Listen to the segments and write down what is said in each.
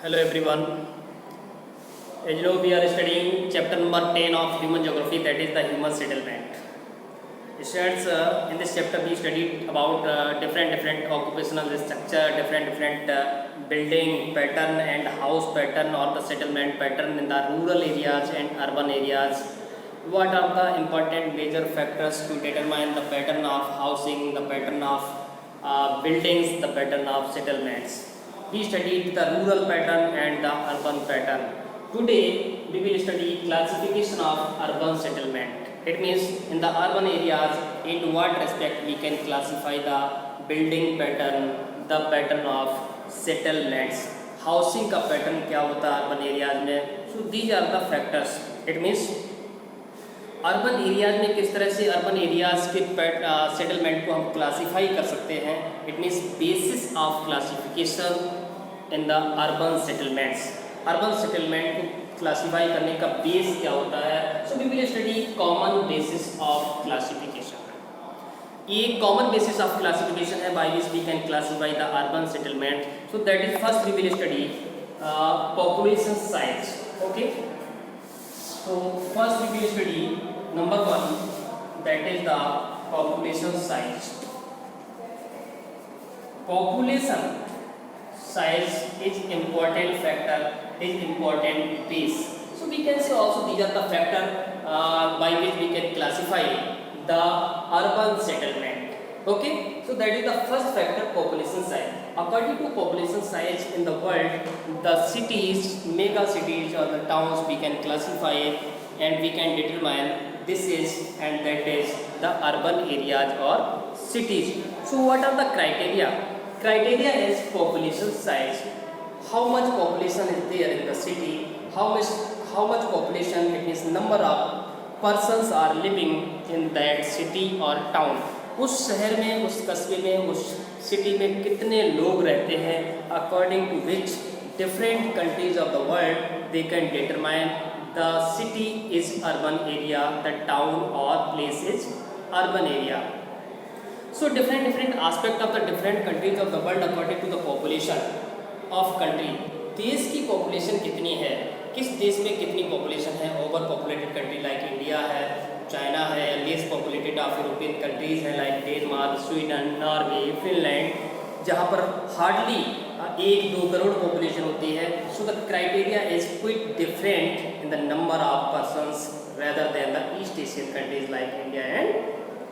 Hello everyone. As you know, we are studying chapter number 10 of human geography, that is the human settlement. Students, in this chapter we studied about different occupational structure, different building pattern and house pattern or the settlement pattern in the rural areas and urban areas. What are the important major factors to determine the pattern of housing, the pattern of buildings, the pattern of settlements. We studied the rural pattern and the urban pattern. Today we will study classification of urban settlement. It means in the urban areas, in what respect we can classify the building pattern, the pattern of settlements. Housing का pattern क्या होता है urban areas में? So these are the factors. It means urban areas में किस तरह से urban areas के सेटलमेंट को हम क्लासीफाई कर सकते हैं. It means basis of classification in the urban settlements. Urban settlement को क्लासीफाई करने का बेस क्या होता है. So we will study common basis of classification. ये कॉमन बेसिस ऑफ क्लासिफिकेशन है by which we can classify the urban settlement. So that is first we will study population size. Okay, so first we will study number 1, that is the population size. Population size is important factor, is important base. So we can say also these are the factor by which we can classify the urban settlement. Okay, so that is the first factor, population size. According to population size in the world, the cities, mega cities or the towns we can classify and we can determine this is and that is the urban areas or cities. So what are the criteria? Criteria is population size. How much population is there in the city? How much population, it means number of persons are living in that city or town. उस शहर में, उस कस्बे में, उस city में कितने लोग रहते हैं. According to which different countries of the world they can determine the city is urban area, the town और place is urban area. So different aspect of the different countries of the world according to the population of country. देश की population कितनी है, किस देश में कितनी population है. Over populated country like India है, चाइना है. Less populated of European countries हैं like Denmark, Sweden, Norway, Finland, जहाँ पर हार्डली 1-2 करोड़ पॉपुलेशन होती है. So the criteria is quite different in the number of persons rather than the East Asian countries like India and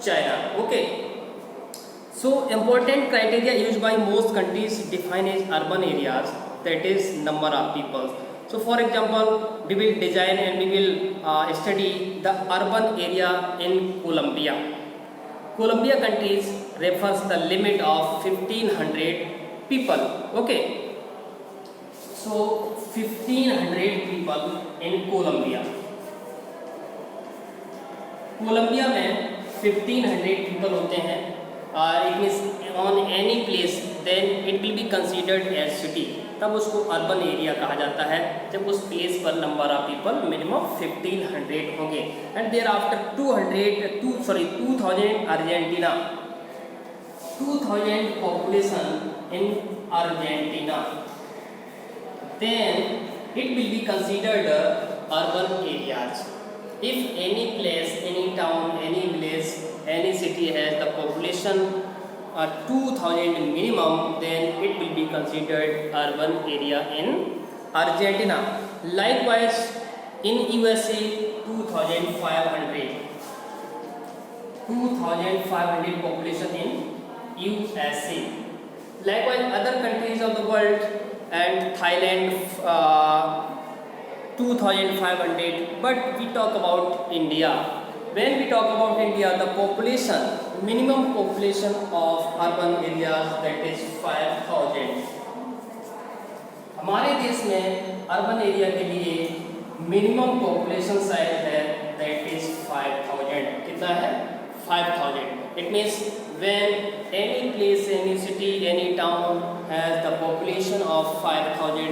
China. Okay, so important criteria use by most countries define as urban areas, that is number of people. So for example, we will design and we will study the urban area in Colombia. Colombia countries refers the limit of 1500 people. Okay, so 1500 people in Colombia. Colombia में 1500 people होते हैं. It means on any place, then it will be considered as city. तब उसको urban area कहा जाता है जब उस प्लेस पर नंबर ऑफ पीपल मिनिमम 1500 होंगे. And thereafter 2000 Argentina, 2000 population in Argentina, then it will be considered urban areas. If any place, any town, any village, any city has the population 2000 minimum, then it will be considered urban area in Argentina. Likewise in USA 2500 population in USA. Likewise other countries of the world and Thailand 2500. But we talk about India. When we talk about India, the population, minimum population of urban areas, that is 5000. हमारे देश में urban area के लिए minimum population size है, that is 5000. कितना है? 5000. It means when any place, any city, any town has the population of 5000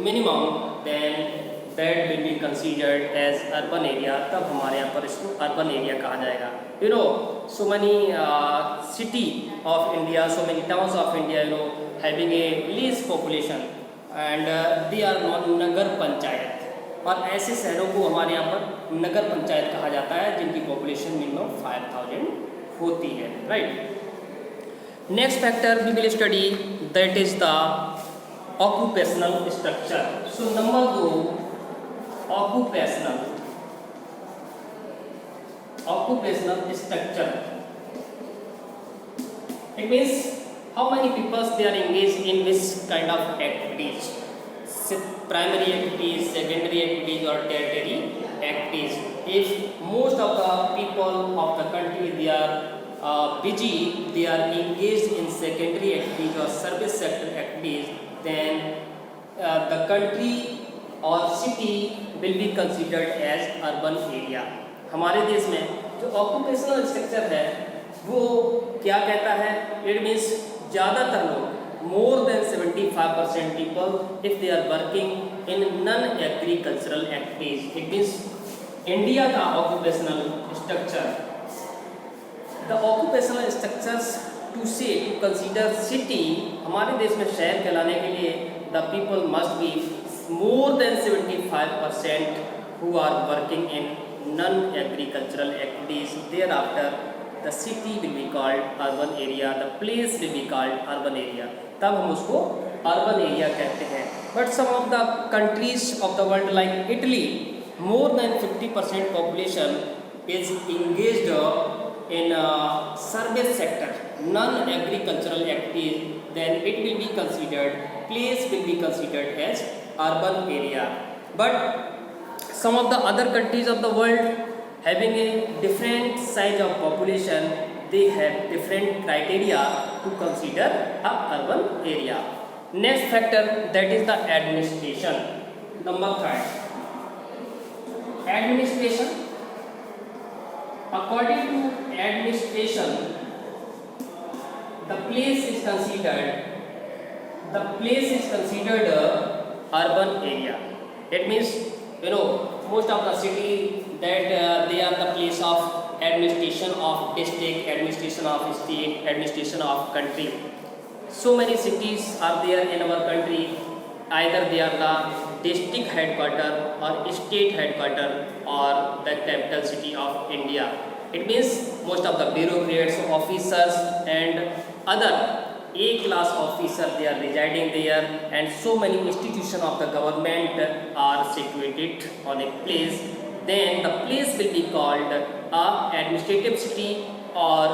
minimum, then that will be considered as urban area. तब हमारे यहाँ पर इसको urban area कहा जाएगा. You know, so many city of India, so many towns of India, you know, having a least population. And they are non nagar panchayat, और ऐसे शहरों को हमारे यहाँ पर नगर पंचायत कहा जाता है जिनकी पॉपुलेशन मिनिमम 5000 होती है, right. Next factor we will study that is the occupational structure. So number 2, occupational structure. It means how many people they are engaged in which kind of activities, primary activities, secondary activities or tertiary activities. If most of the people of the country they are busy, they are engaged in secondary activities or service sector activities, then the country or city will be considered as urban area. हमारे देश में जो occupational structure है वो क्या कहता है? It means ज़्यादातर लोग, more than 75% people if they are working in non agricultural activities. It means India का occupational structure, the occupational structures to say to consider city, हमारे देश में शहर कहलाने के लिए the people must be more than 75% who are working in non-agricultural activities. Thereafter, the city will be called urban area, the place will be called urban area. तब हम उसको urban area कहते हैं. But some of the countries of the world like Italy, more than 50% population is engaged in service sector, non-agricultural activities. Then it will be considered, place will be considered as urban area. But some of the other countries of the world having a different size of population, they have different criteria to consider a urban area. Next factor, that is the administration. Number 3, administration. According to administration, the place is considered a urban area. It means, you know, most of the city that they are the place of administration of district, administration of state, administration of country. So many cities are there in our country, either they are the district headquarter or state headquarter or the capital city of India. It means most of the bureaucrats, officers and other A-class officers they are residing there, and so many institutions of the government are situated on a place. Then the place will be called a administrative city or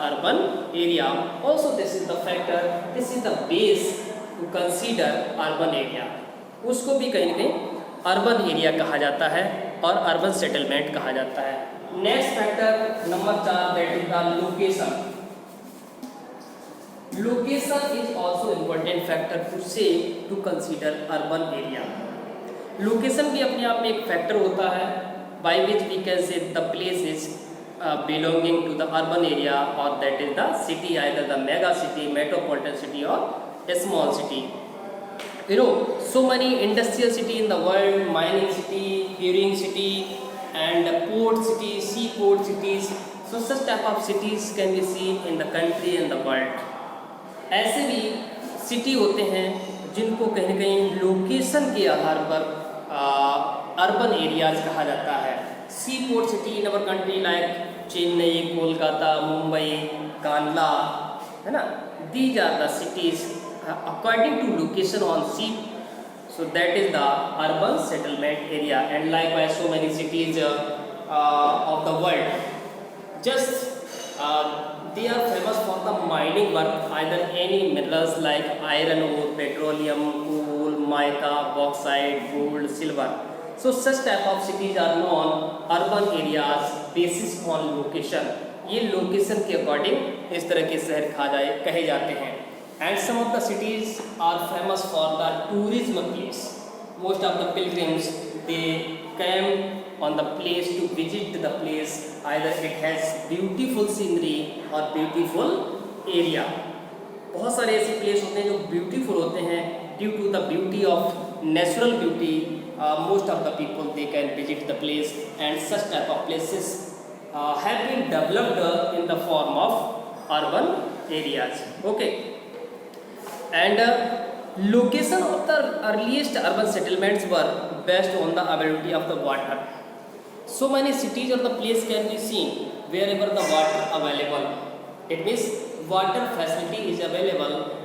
urban area. Also this is the factor, this is the base to consider urban area. उसको भी कहीं न कहीं urban area कहा जाता है और urban settlement कहा जाता है. Next factor number 4, that is the location. Location is also important factor to say to consider urban area. Location भी अपने आप में एक factor होता है by which we can say the place is belonging to the urban area, or that is the city, either the mega city, metropolitan city or a small city. You know, so many industrial city in the world, mining city, curing city and port city, seaport cities. So such type of cities can be seen in the country and the world. ऐसे भी city होते हैं जिनको कहीं न कहीं location के आधार पर अर्बन एरियाज कहा जाता है. Sea port city in our country like Chennai, Kolkata, Mumbai, Kandla, है ना, these are the cities according to location on sea. So that is the urban settlement area. And likewise so many cities of the world just they are famous for the mining work, either any minerals like iron ore, petroleum, coal, mica, bauxite, gold, silver. So such type of cities are known urban areas basis on location. ये location के according इस तरह के शहर कहे जाते हैं. And some of the cities are famous for the tourism place. Most of the pilgrims they came on the place to visit the place, either it has beautiful scenery or beautiful area. बहुत सारे ऐसे place होते हैं जो beautiful होते हैं due to the beauty of natural beauty. Most of the people they can visit the place, and such type of places have been developed in the form of urban areas. Okay, and location of the earliest urban settlements were based on the availability of the water. So many cities or the place can be seen wherever the water available. It means water facility is available.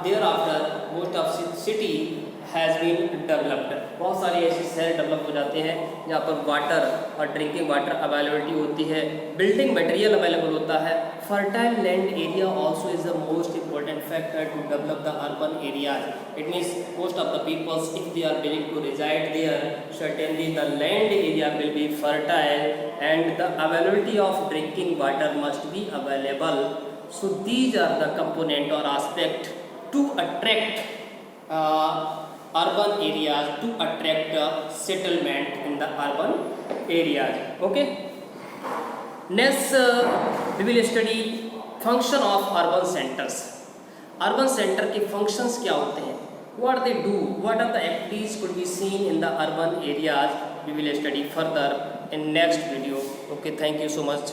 Thereafter most of city has been developed. बहुत सारे ऐसे शहर develop हो जाते हैं जहाँ पर water और ड्रिंकिंग वाटर अवेलेबिलिटी होती है, बिल्डिंग मटेरियल अवेलेबल होता है. Fertile land area also is the most important factor to develop the urban areas. It means most of the peoples if they are willing to reside there, certainly the land area will be fertile and the availability of drinking water must be available. So these are the component or aspect to attract urban areas, to attract settlement in the urban areas. Okay. Next we will study function of urban centers. Urban center के functions क्या होते हैं? What they do? What are the activities could be seen in the urban areas? We will study further in next video. Okay. Thank you so much.